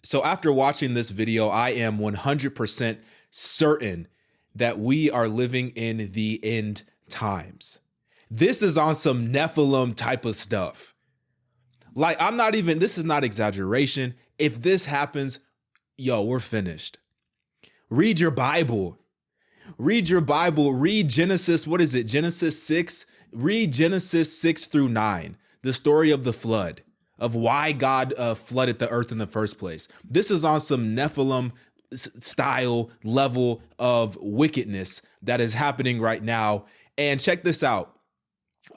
So after watching this video, I am 100% certain that we are living in the end times. This is on some Nephilim type of stuff. Like, this is not exaggeration. If this happens, yo, we're finished. Read your Bible. Read your Bible. Read Genesis. What is it? Genesis 6. Read Genesis 6 through 9. The story of the flood, of why God flooded the earth in the first place. This is on some Nephilim style level of wickedness that is happening right now. And check this out.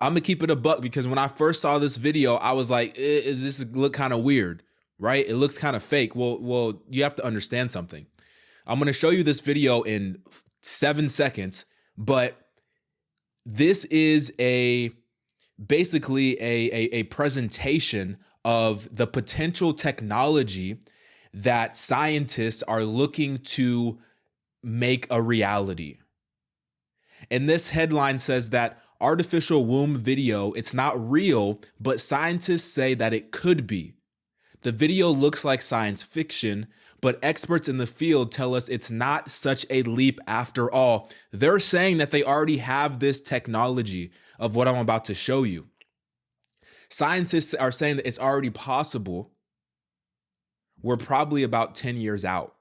I'm gonna keep it a buck, because when I first saw this video, I was like, this look kind of weird, right? It looks kind of fake. Well, you have to understand something. I'm gonna show you this video in 7 seconds, but this is basically a presentation of the potential technology that scientists are looking to make a reality. And this headline says that artificial womb video, it's not real, but scientists say that it could be. The video looks like science fiction, but experts in the field tell us it's not such a leap after all. They're saying that they already have this technology of what I'm about to show you. Scientists are saying that it's already possible. We're probably about 10 years out.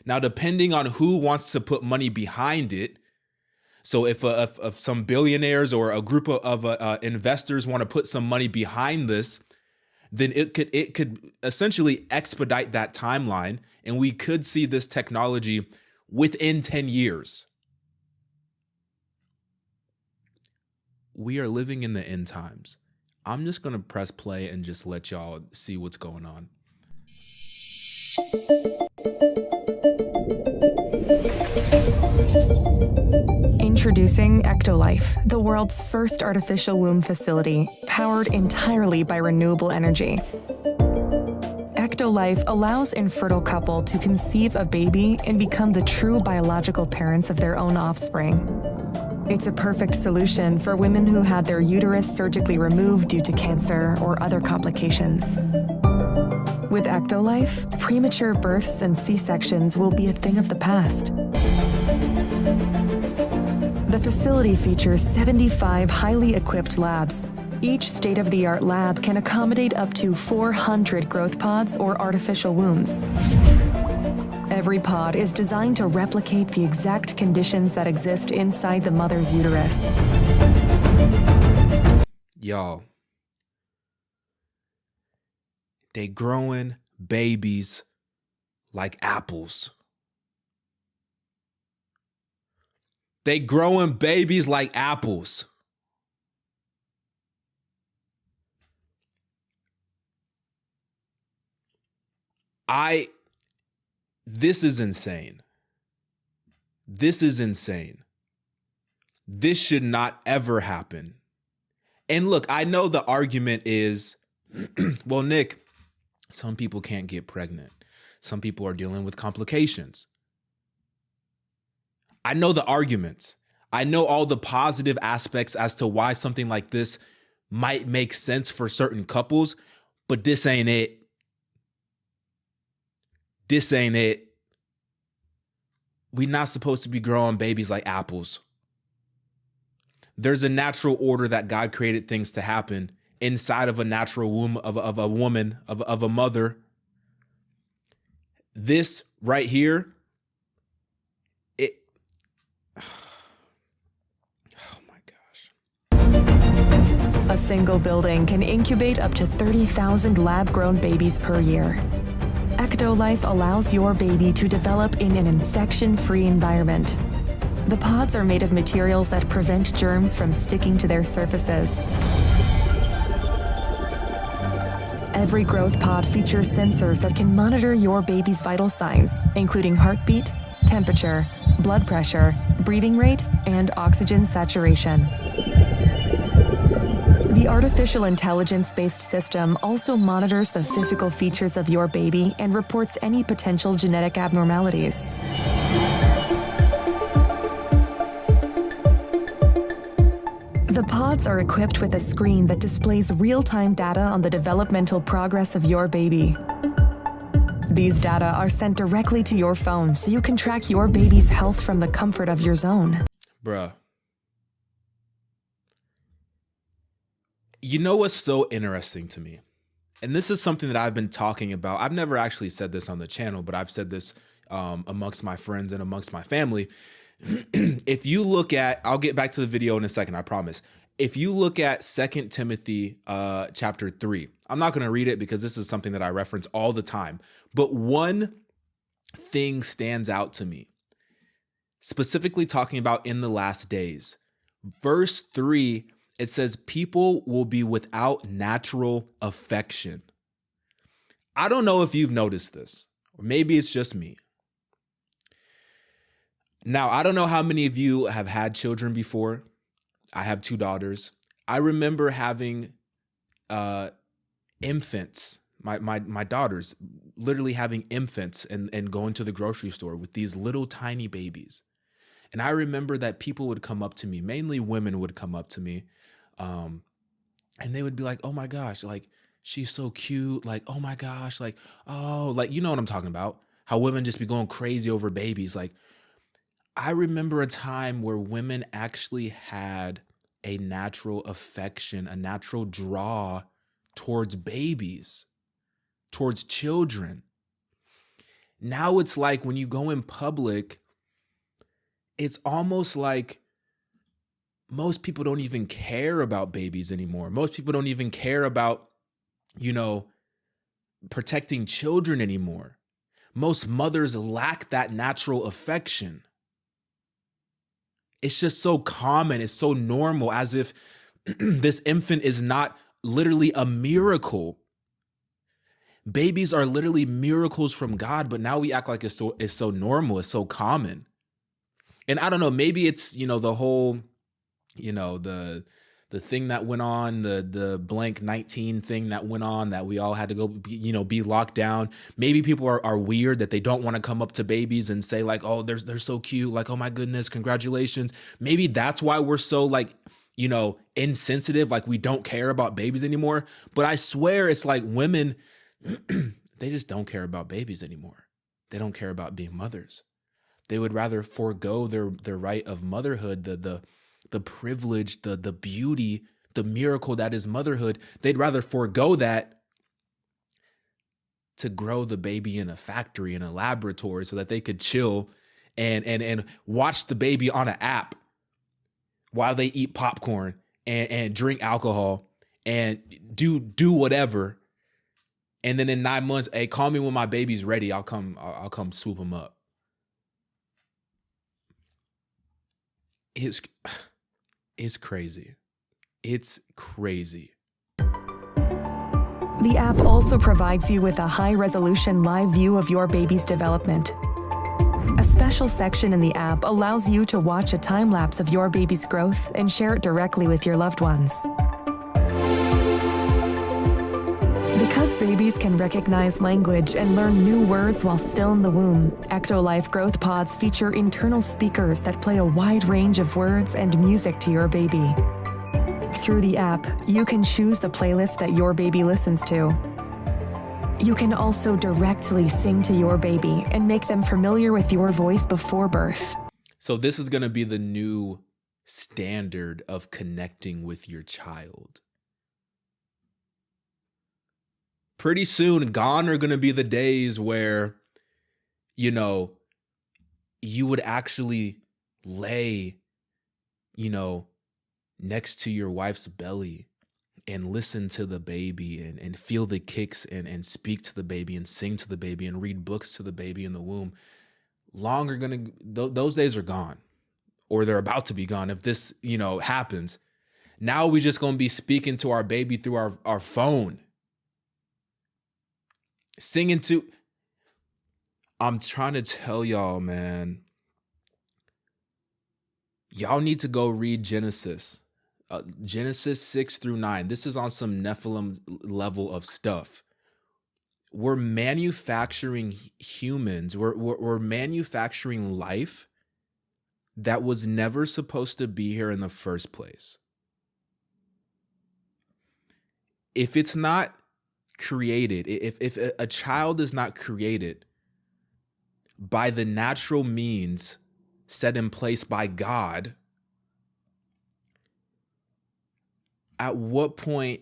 Now, depending on who wants to put money behind it, so if some billionaires or a group of investors want to put some money behind this, then it could essentially expedite that timeline, and we could see this technology within 10 years. We are living in the end times. I'm just going to press play and just let y'all see what's going on. Introducing EctoLife, the world's first artificial womb facility, powered entirely by renewable energy. EctoLife allows infertile couple to conceive a baby and become the true biological parents of their own offspring. It's a perfect solution for women who had their uterus surgically removed due to cancer or other complications. With EctoLife, premature births and C-sections will be a thing of the past. The facility features 75 highly equipped labs. Each state-of-the-art lab can accommodate up to 400 growth pods or artificial wombs. Every pod is designed to replicate the exact conditions that exist inside the mother's uterus. Y'all, they growing babies like apples. They growing babies like apples. This is insane. This is insane. This should not ever happen. And look, I know the argument is, well, Nick, some people can't get pregnant. Some people are dealing with complications. I know the arguments. I know all the positive aspects as to why something like this might make sense for certain couples, but this ain't it. This ain't it. We're not supposed to be growing babies like apples. There's a natural order that God created things to happen inside of a natural womb of a woman, of a mother. This right here, A single building can incubate up to 30,000 lab-grown babies per year. EctoLife allows your baby to develop in an infection-free environment. The pods are made of materials that prevent germs from sticking to their surfaces. Every growth pod features sensors that can monitor your baby's vital signs, including heartbeat, temperature, blood pressure, breathing rate, and oxygen saturation. The artificial intelligence-based system also monitors the physical features of your baby and reports any potential genetic abnormalities. The pods are equipped with a screen that displays real-time data on the developmental progress of your baby. These data are sent directly to your phone so you can track your baby's health from the comfort of your zone. Bruh. You know what's so interesting to me? And this is something that I've been talking about. I've never actually said this on the channel, but I've said this amongst my friends and amongst my family. If you look at, I'll get back to the video in a second, I promise. If you look at 2 Timothy chapter 3, I'm not going to read it because this is something that I reference all the time. But one thing stands out to me, specifically talking about in the last days. Verse 3, it says, people will be without natural affection. I don't know if you've noticed this, or maybe it's just me. Now, I don't know how many of you have had children before. I have 2 daughters. I remember having infants, my daughters, literally having infants and going to the grocery store with these little tiny babies. And I remember that people would come up to me, mainly women would come up to me, and they would be like, oh my gosh, like, she's so cute. Like, oh my gosh, like, oh, like, you know what I'm talking about? How women just be going crazy over babies. Like, I remember a time where women actually had a natural affection, a natural draw towards babies, towards children. Now it's like when you go in public, it's almost like most people don't even care about babies anymore. Most people don't even care about, protecting children anymore. Most mothers lack that natural affection. It's just so common. It's so normal, as if this infant is not literally a miracle. Babies are literally miracles from God, but now we act like it's so normal. It's so common. And I don't know, maybe it's, the whole, the thing that went on, the blank 19 thing that went on, that we all had to go, be locked down. Maybe people are weird that they don't want to come up to babies and say like, oh, they're so cute. Like, oh my goodness, congratulations. Maybe that's why we're so like, insensitive. Like, we don't care about babies anymore. But I swear it's like women, they just don't care about babies anymore. They don't care about being mothers. They would rather forego their right of motherhood, the privilege, the beauty, the miracle that is motherhood. They'd rather forego that to grow the baby in a factory, in a laboratory, so that they could chill and watch the baby on an app while they eat popcorn and drink alcohol and do whatever. And then in 9 months, hey, call me when my baby's ready. I'll come swoop him up. It's crazy. It's crazy. The app also provides you with a high-resolution live view of your baby's development. A special section in the app allows you to watch a time-lapse of your baby's growth and share it directly with your loved ones. Because babies can recognize language and learn new words while still in the womb, EctoLife growth pods feature internal speakers that play a wide range of words and music to your baby. Through the app, you can choose the playlist that your baby listens to. You can also directly sing to your baby and make them familiar with your voice before birth. So this is going to be the new standard of connecting with your child. Pretty soon, gone are going to be the days where, you would actually lay, next to your wife's belly and listen to the baby and feel the kicks and speak to the baby and sing to the baby and read books to the baby in the womb. Those days are gone, or they're about to be gone. If this, happens, now we just going to be speaking to our baby through our phone. Singing to, I'm trying to tell y'all, man, y'all need to go read Genesis 6-9. This is on some Nephilim level of stuff. We're manufacturing humans. We're manufacturing life that was never supposed to be here in the first place. If it's not created, if a child is not created by the natural means set in place by God, at what point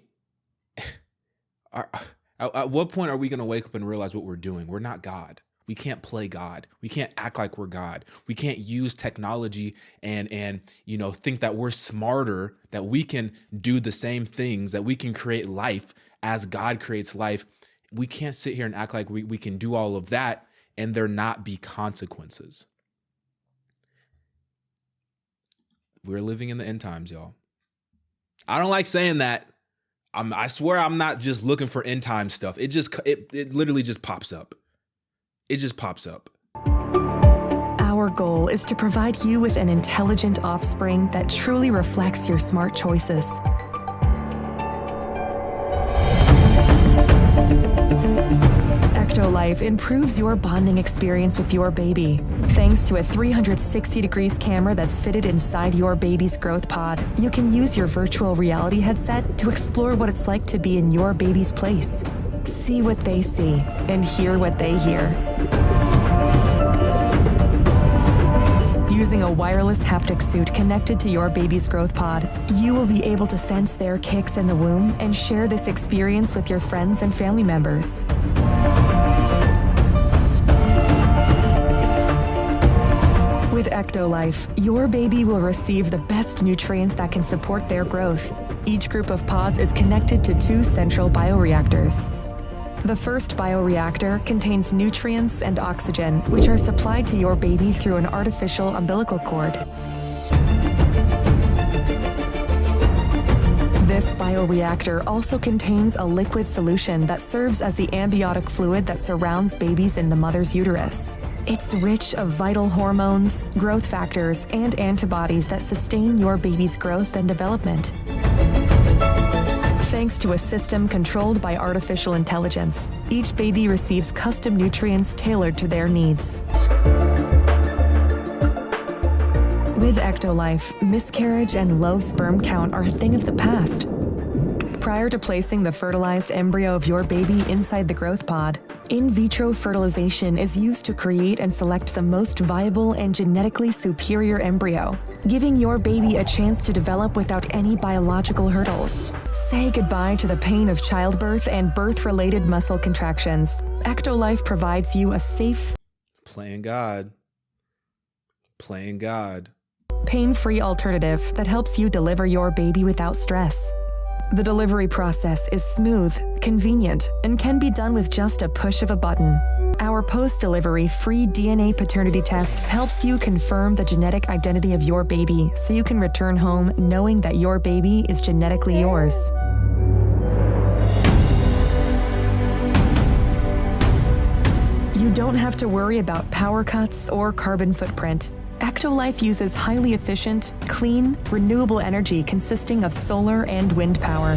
are we going to wake up and realize what we're doing? We're not God. We can't play God. We can't act like we're God. We can't use technology and think that we're smarter, that we can do the same things, that we can create life as God creates life. We can't sit here and act like we can do all of that and there not be consequences. We're living in the end times, y'all. I don't like saying that. I swear I'm not just looking for end time stuff. It literally just pops up. It just pops up. Our goal is to provide you with an intelligent offspring that truly reflects your smart choices. EctoLife improves your bonding experience with your baby. Thanks to a 360 degrees camera that's fitted inside your baby's growth pod, you can use your virtual reality headset to explore what it's like to be in your baby's place. See what they see and hear what they hear. Using a wireless haptic suit connected to your baby's growth pod, you will be able to sense their kicks in the womb and share this experience with your friends and family members. With EctoLife, your baby will receive the best nutrients that can support their growth. Each group of pods is connected to 2 central bioreactors. The first bioreactor contains nutrients and oxygen, which are supplied to your baby through an artificial umbilical cord. This bioreactor also contains a liquid solution that serves as the amniotic fluid that surrounds babies in the mother's uterus. It's rich of vital hormones, growth factors, and antibodies that sustain your baby's growth and development. Thanks to a system controlled by artificial intelligence, each baby receives custom nutrients tailored to their needs. With EctoLife, miscarriage and low sperm count are a thing of the past. Prior to placing the fertilized embryo of your baby inside the growth pod, in vitro fertilization is used to create and select the most viable and genetically superior embryo, giving your baby a chance to develop without any biological hurdles. Say goodbye to the pain of childbirth and birth-related muscle contractions. EctoLife provides you a safe, Playing God. pain-free alternative that helps you deliver your baby without stress. The delivery process is smooth, convenient, and can be done with just a push of a button. Our post-delivery free DNA paternity test helps you confirm the genetic identity of your baby so you can return home knowing that your baby is genetically yours. You don't have to worry about power cuts or carbon footprint. EctoLife uses highly efficient, clean, renewable energy consisting of solar and wind power.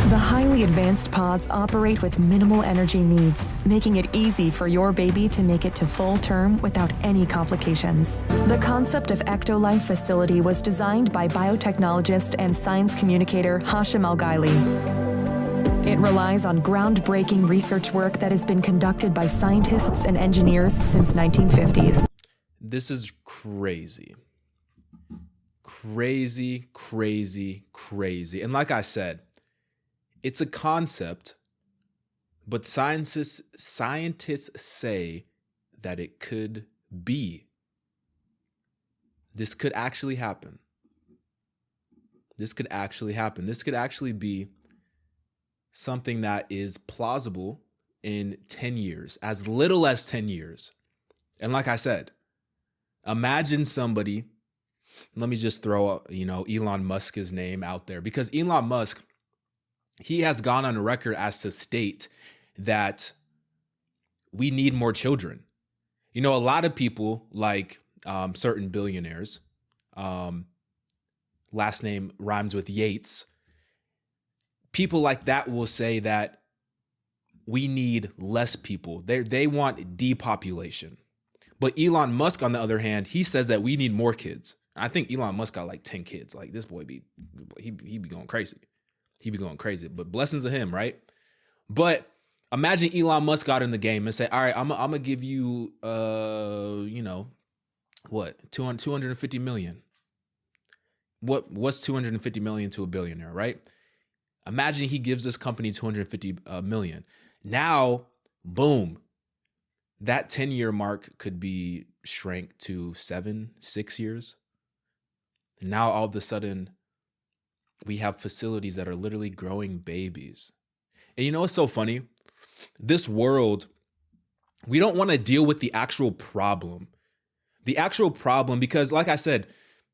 The highly advanced pods operate with minimal energy needs, making it easy for your baby to make it to full term without any complications. The concept of EctoLife facility was designed by biotechnologist and science communicator Hashim Al-Ghaili. It relies on groundbreaking research work that has been conducted by scientists and engineers since 1950s. This is crazy. Crazy. And like I said, it's a concept, but scientists say that it could be. This could actually happen. This could actually be something that is plausible in 10 years, as little as 10 years. And like I said, imagine somebody, let me just throw, Elon Musk's name out there, because Elon Musk, he has gone on record as to state that we need more children. A lot of people, like certain billionaires, last name rhymes with Yates, people like that will say that we need less people. They want depopulation. But Elon Musk, on the other hand, he says that we need more kids. I think Elon Musk got like 10 kids. Like, this boy he be going crazy. He be going crazy, but blessings to him, right? But imagine Elon Musk got in the game and say, all right, I'm gonna give you, what, 250 million. What's 250 million to a billionaire, right? Imagine he gives this company 250 million. Now, boom, that 10-year mark could be shrank to 6 years. And now all of a sudden, we have facilities that are literally growing babies. And you know what's so funny? This world, we don't want to deal with the actual problem. The actual problem, because like I said,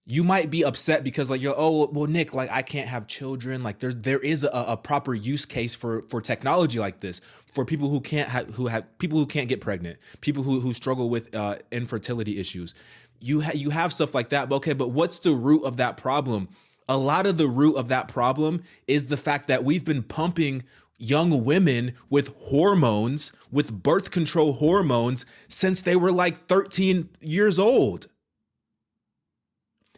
you might be upset because like you're, oh, well, Nick, like I can't have children. Like there is a proper use case for technology like this for people who can't people who can't get pregnant, people who struggle with infertility issues. You have stuff like that. But okay, but what's the root of that problem? A lot of the root of that problem is the fact that we've been pumping young women with hormones, with birth control hormones since they were like 13 years old.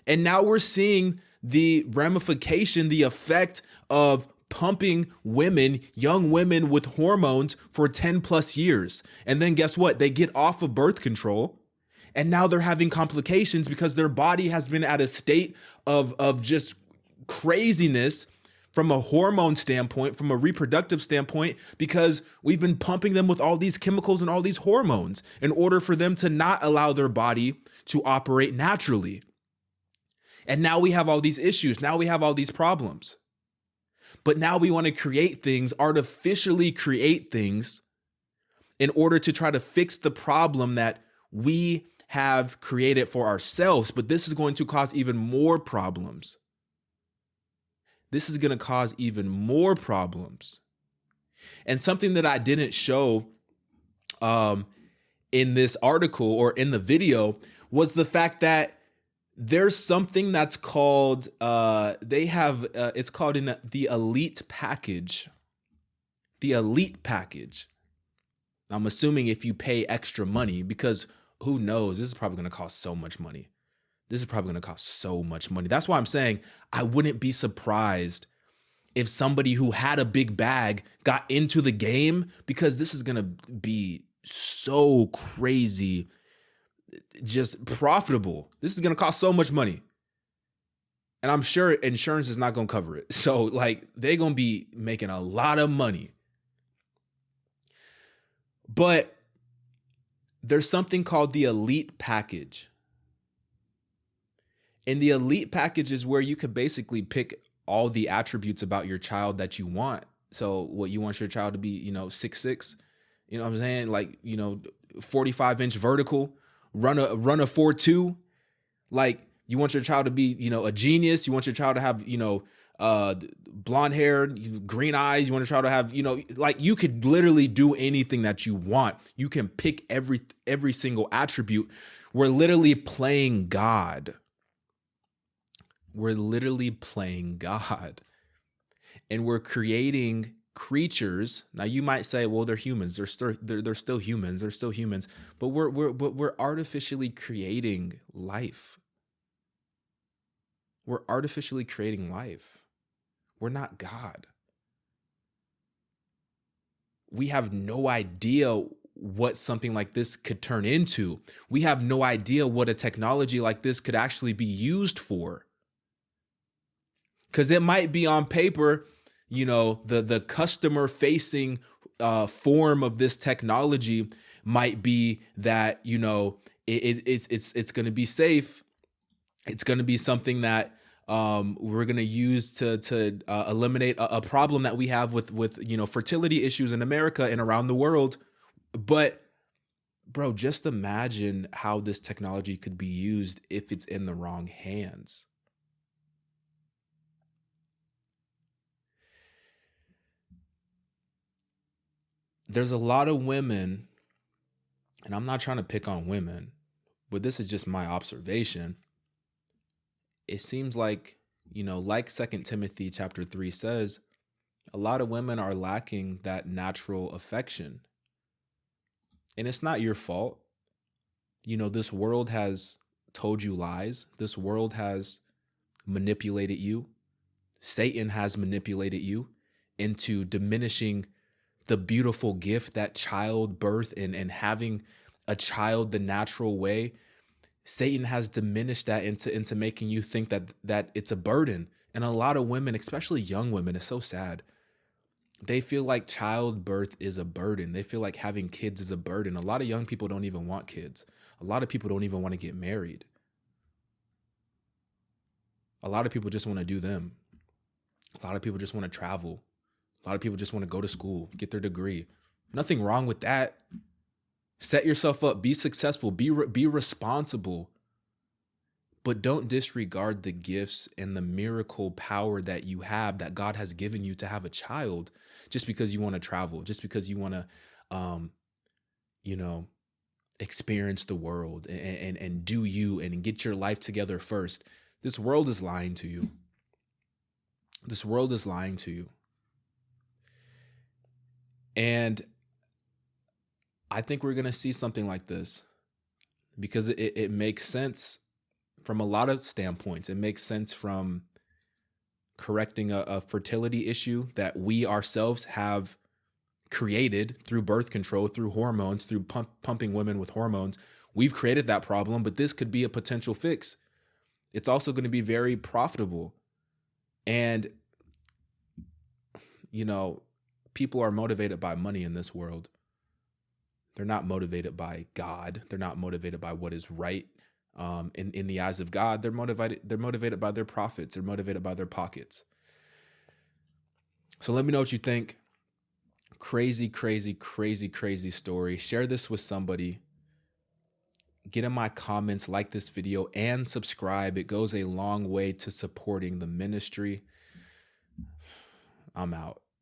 And now we're seeing the ramification, the effect of pumping women, young women with hormones for 10 plus years. And then guess what? They get off of birth control and now they're having complications because their body has been at a state of just craziness from a hormone standpoint, from a reproductive standpoint, because we've been pumping them with all these chemicals and all these hormones in order for them to not allow their body to operate naturally. And now we have all these issues. Now we have all these problems. But now we want to create things, artificially create things in order to try to fix the problem that we have created for ourselves. But this is going to cause even more problems. This is going to cause even more problems. And something that I didn't show in this article or in the video was the fact that there's something that's called, it's called in the elite package. The elite package. I'm assuming if you pay extra money, because who knows, this is probably going to cost so much money. This is probably going to cost so much money. That's why I'm saying I wouldn't be surprised if somebody who had a big bag got into the game, because this is going to be so crazy, just profitable. This is going to cost so much money. And I'm sure insurance is not going to cover it. So like they're going to be making a lot of money. But there's something called the elite package. And the elite package is where you could basically pick all the attributes about your child that you want. So what you want your child to be, 6'6", you know what I'm saying? Like, 45-inch vertical, run a 4.2. Like you want your child to be, a genius. You want your child to have, blonde hair, green eyes. You want your child to have, like you could literally do anything that you want. You can pick every single attribute. We're literally playing God. We're literally playing God, and we're creating creatures. Now you might say, well, they're humans. They're still humans. They're still humans, but we're artificially creating life. We're artificially creating life. We're not God. We have no idea what something like this could turn into. We have no idea what a technology like this could actually be used for. Because it might be on paper, the customer facing form of this technology might be that, it's going to be safe. It's going to be something that we're going to use to eliminate a problem that we have with fertility issues in America and around the world. But bro, just imagine how this technology could be used if it's in the wrong hands. There's a lot of women, and I'm not trying to pick on women, but this is just my observation. It seems like, like 2 Timothy chapter 3 says, a lot of women are lacking that natural affection. And it's not your fault. This world has told you lies. This world has manipulated you, Satan has manipulated you into diminishing the beautiful gift that childbirth and having a child the natural way. Satan has diminished that into making you think that it's a burden. And a lot of women, especially young women, it's so sad. They feel like childbirth is a burden. They feel like having kids is a burden. A lot of young people don't even want kids. A lot of people don't even want to get married. A lot of people just want to do them. A lot of people just want to travel. A lot of people just want to go to school, get their degree. Nothing wrong with that. Set yourself up, be successful, be responsible, but don't disregard the gifts and the miracle power that you have, that God has given you to have a child, just because you want to travel, just because you want to, experience the world and do you and get your life together first. This world is lying to you. This world is lying to you. And I think we're going to see something like this because it makes sense from a lot of standpoints. It makes sense from correcting a fertility issue that we ourselves have created through birth control, through hormones, through pumping women with hormones. We've created that problem, but this could be a potential fix. It's also going to be very profitable. And, people are motivated by money in this world. They're not motivated by God. They're not motivated by what is right in the eyes of God. They're motivated by their profits. They're motivated by their pockets. So let me know what you think. Crazy, crazy, crazy, crazy story. Share this with somebody. Get in my comments, like this video, and subscribe. It goes a long way to supporting the ministry. I'm out.